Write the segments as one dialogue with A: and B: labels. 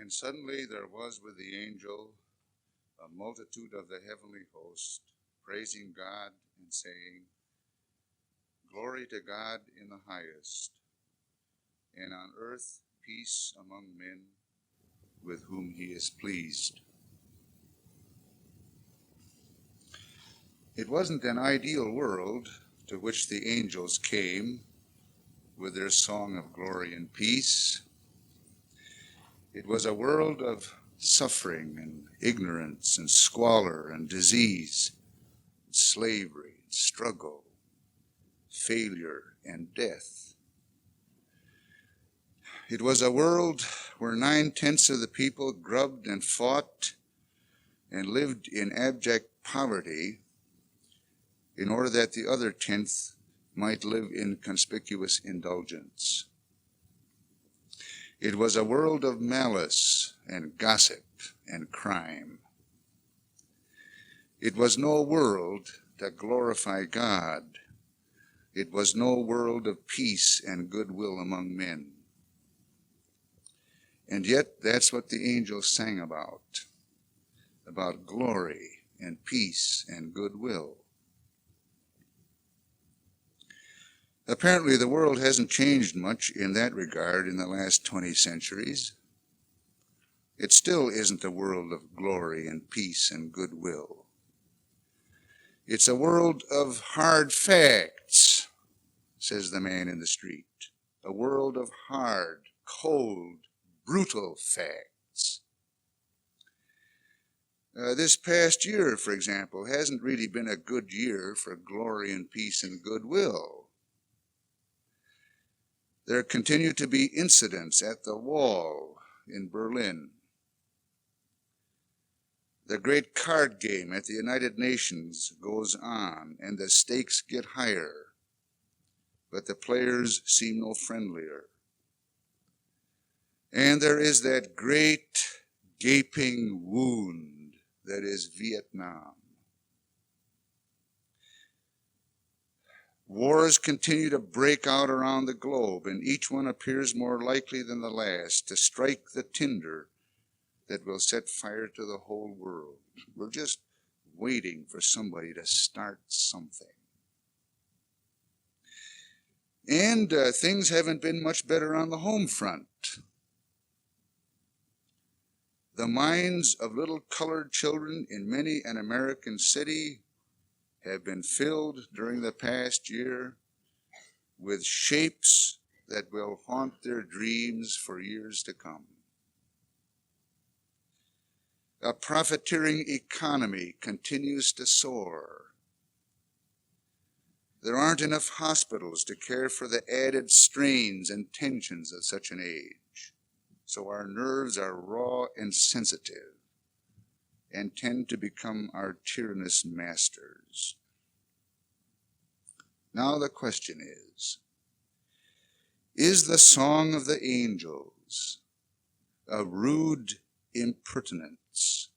A: And suddenly there was with the angel a multitude of the heavenly host, praising God and saying, Glory to God in the highest, and on earth peace among men with whom he is pleased. It wasn't an ideal world to which the angels came with their song of glory and peace. It was a world of suffering and ignorance and squalor and disease, and slavery and struggle, failure and death. It was a world where 9/10 of the people grubbed and fought and lived in abject poverty in order that the other 10th might live in conspicuous indulgence. It was a world of malice and gossip and crime. It was no world to glorify God. It was no world of peace and goodwill among men. And yet that's what the angels sang about glory and peace and goodwill. Apparently, the world hasn't changed much in that regard in the last 20 centuries. It still isn't a world of glory and peace and goodwill. It's a world of hard facts, says the man in the street. A world of hard, cold, brutal facts. This past year, for example, hasn't really been a good year for glory and peace and goodwill. There continue to be incidents at the wall in Berlin. The great card game at the United Nations goes on, and the stakes get higher, but the players seem no friendlier. And there is that great gaping wound that is Vietnam. Wars continue to break out around the globe, and each one appears more likely than the last to strike the tinder that will set fire to the whole world. We're just waiting for somebody to start something. And things haven't been much better on the home front. The minds of little colored children in many an American city have been filled during the past year with shapes that will haunt their dreams for years to come. A profiteering economy continues to soar. There aren't enough hospitals to care for the added strains and tensions of such an age, so our nerves are raw and sensitive and tend to become our tyrannous masters. Now the question is the song of the angels a rude impertinence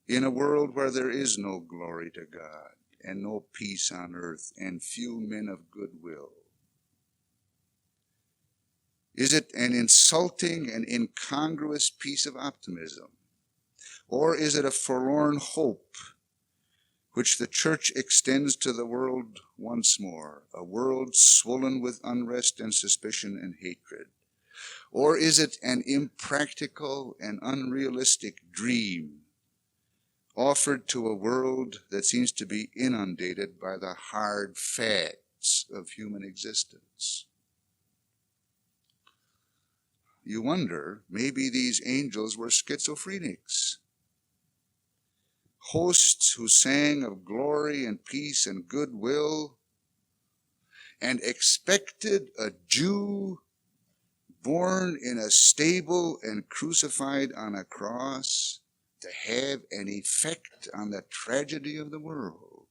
A: in a world where there is no glory to God and no peace on earth and few men of goodwill? Is it an insulting and incongruous piece of optimism? Or is it a forlorn hope which the church extends to the world once more, a world swollen with unrest and suspicion and hatred? Or is it an impractical and unrealistic dream offered to a world that seems to be inundated by the hard facts of human existence? You wonder, maybe these angels were schizophrenics, hosts who sang of glory and peace and goodwill and expected a Jew born in a stable and crucified on a cross to have an effect on the tragedy of the world.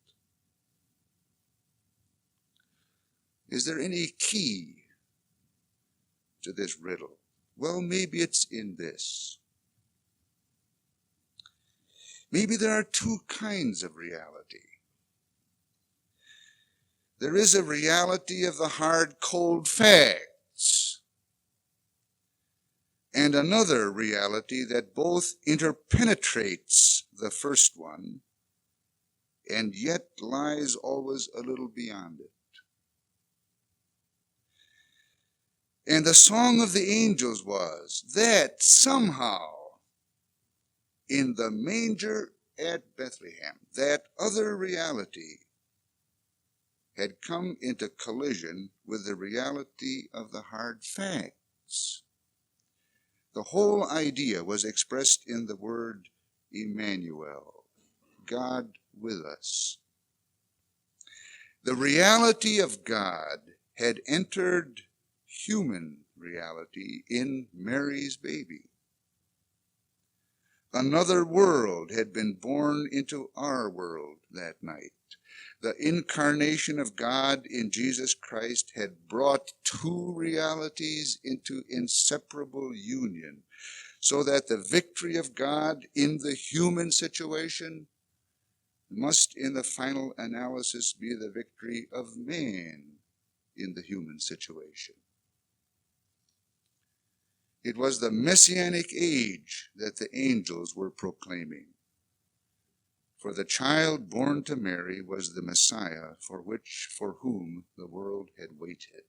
A: Is there any key to this riddle? Well, maybe it's in this. Maybe there are two kinds of reality. There is a reality of the hard, cold facts. and another reality that both interpenetrates the first one and yet lies always a little beyond it. And the song of the angels was that somehow in the manger at Bethlehem, that other reality had come into collision with the reality of the hard facts. The whole idea was expressed in the word Emmanuel, God with us. The reality of God had entered human reality in Mary's baby. Another world had been born into our world that night. The incarnation of God in Jesus Christ had brought two realities into inseparable union, so that the victory of God in the human situation must, in the final analysis, be the victory of man in the human situation. It was the messianic age that the angels were proclaiming. For the child born to Mary was the Messiah for whom the world had waited.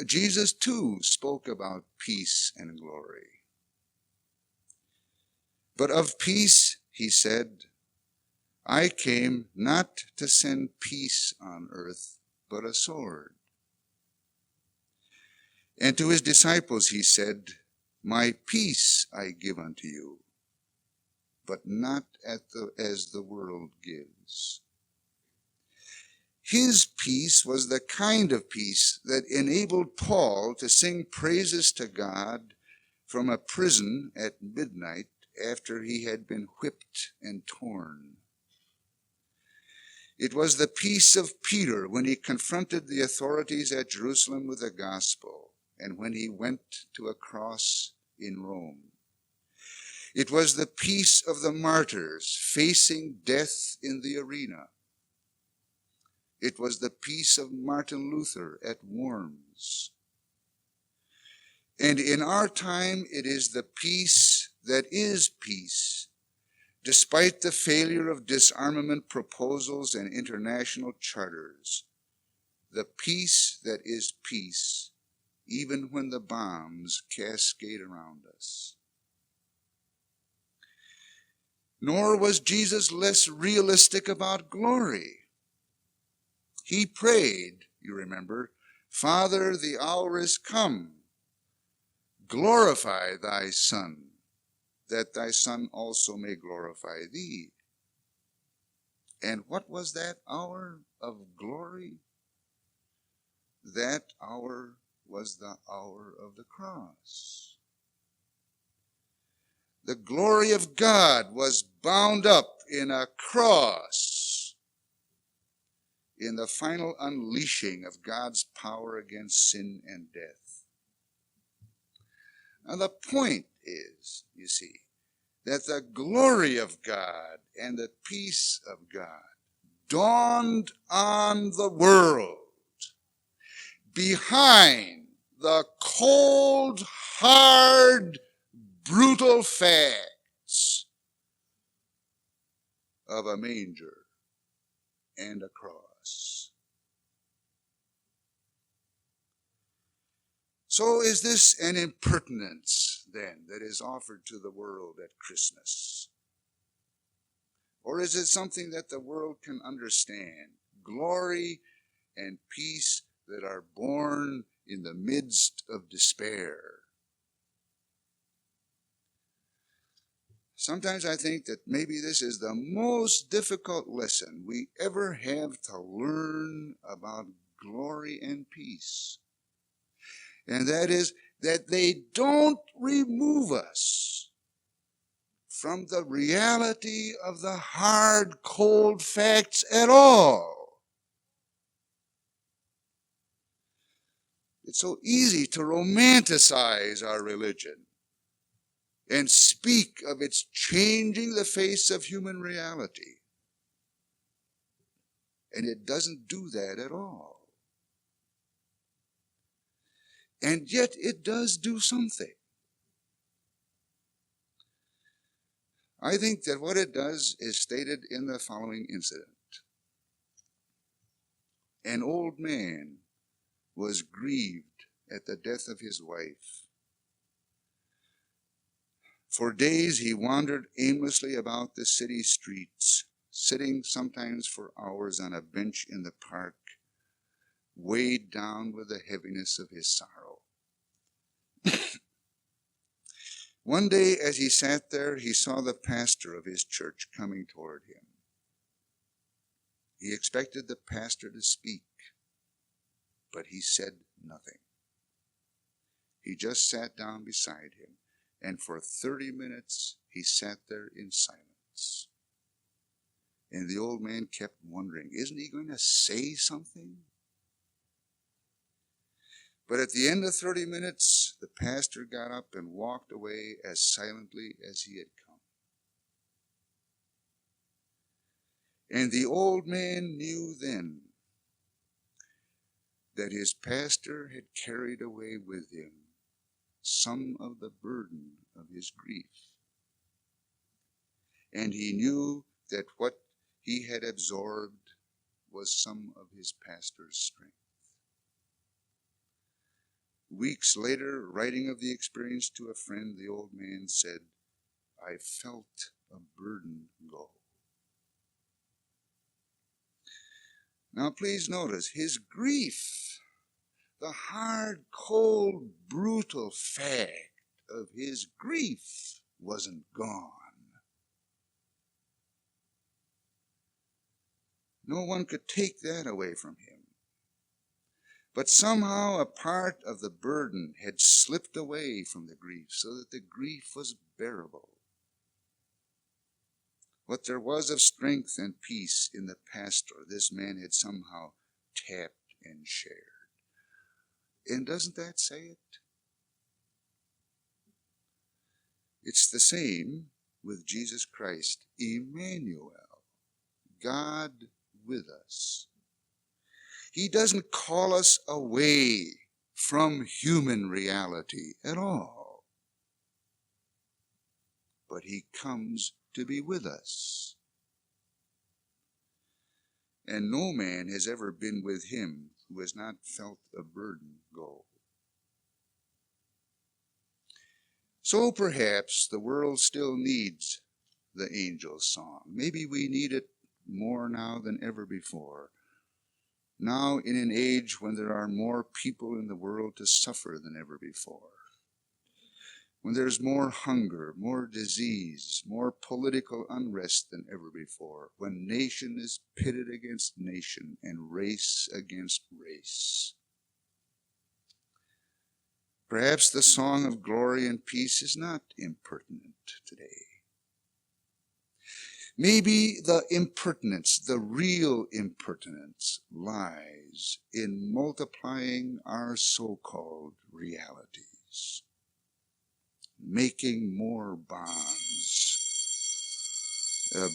A: Jesus too spoke about peace and glory. But of peace, he said, I came not to send peace on earth, but a sword. And to his disciples he said, my peace I give unto you, but not as the world gives. His peace was the kind of peace that enabled Paul to sing praises to God from a prison at midnight after he had been whipped and torn. It was the peace of Peter when he confronted the authorities at Jerusalem with the gospel, and when he went to a cross in Rome. It was the peace of the martyrs facing death in the arena. It was the peace of Martin Luther at Worms. And in our time, it is the peace that is peace, despite the failure of disarmament proposals and international charters. The peace that is peace, even when the bombs cascade around us. Nor was Jesus less realistic about glory. He prayed, you remember, Father, the hour is come. Glorify thy Son, that thy Son also may glorify thee. And what was that hour of glory? That hour was the hour of the cross. The glory of God was bound up in a cross, in the final unleashing of God's power against sin and death. Now the point is, you see, that the glory of God and the peace of God dawned on the world behind the cold, hard, brutal facts of a manger and a cross. So is this an impertinence, then, that is offered to the world at Christmas? Or is it something that the world can understand? Glory and peace that are born in the midst of despair. Sometimes I think that maybe this is the most difficult lesson we ever have to learn about glory and peace. And that is that they don't remove us from the reality of the hard, cold facts at all. It's so easy to romanticize our religion and speak of its changing the face of human reality. And it doesn't do that at all. And yet it does do something. I think that what it does is stated in the following incident. An old man was grieved at the death of his wife. For days he wandered aimlessly about the city streets, sitting sometimes for hours on a bench in the park, weighed down with the heaviness of his sorrow. One day as he sat there, he saw the pastor of his church coming toward him. He expected the pastor to speak, but he said nothing. He just sat down beside him, and for 30 minutes he sat there in silence. And the old man kept wondering, isn't he going to say something? But at the end of 30 minutes, the pastor got up and walked away as silently as he had come. And the old man knew then that his pastor had carried away with him some of the burden of his grief. And he knew that what he had absorbed was some of his pastor's strength. Weeks later, writing of the experience to a friend, the old man said, I felt a burden go. Now please notice, his grief, the hard, cold, brutal fact of his grief wasn't gone. No one could take that away from him. But somehow a part of the burden had slipped away from the grief so that the grief was bearable. What there was of strength and peace in the pastor, this man had somehow tapped and shared. And doesn't that say it? It's the same with Jesus Christ, Emmanuel, God with us. He doesn't call us away from human reality at all, but he comes to be with us. And no man has ever been with him who has not felt a burden go. So perhaps the world still needs the angel's song. Maybe we need it more now than ever before. Now in an age when there are more people in the world to suffer than ever before. When there's more hunger, more disease, more political unrest than ever before. When nation is pitted against nation and race against race. Perhaps the song of glory and peace is not impertinent today. Maybe the impertinence, the real impertinence, lies in multiplying our so-called realities, making more bonds,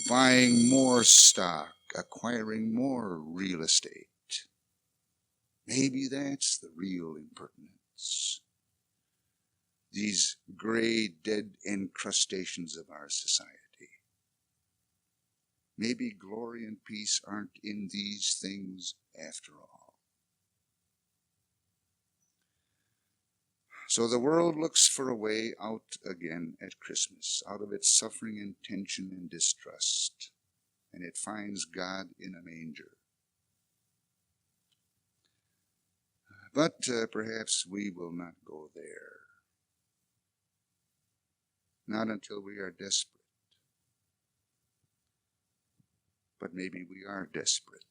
A: buying more stock, acquiring more real estate. Maybe that's the real impertinence. These gray, dead encrustations of our society. Maybe glory and peace aren't in these things after all. So the world looks for a way out again at Christmas, out of its suffering and tension and distrust, and it finds God in a manger. But perhaps we will not go there. Not until we are desperate. But maybe we are desperate.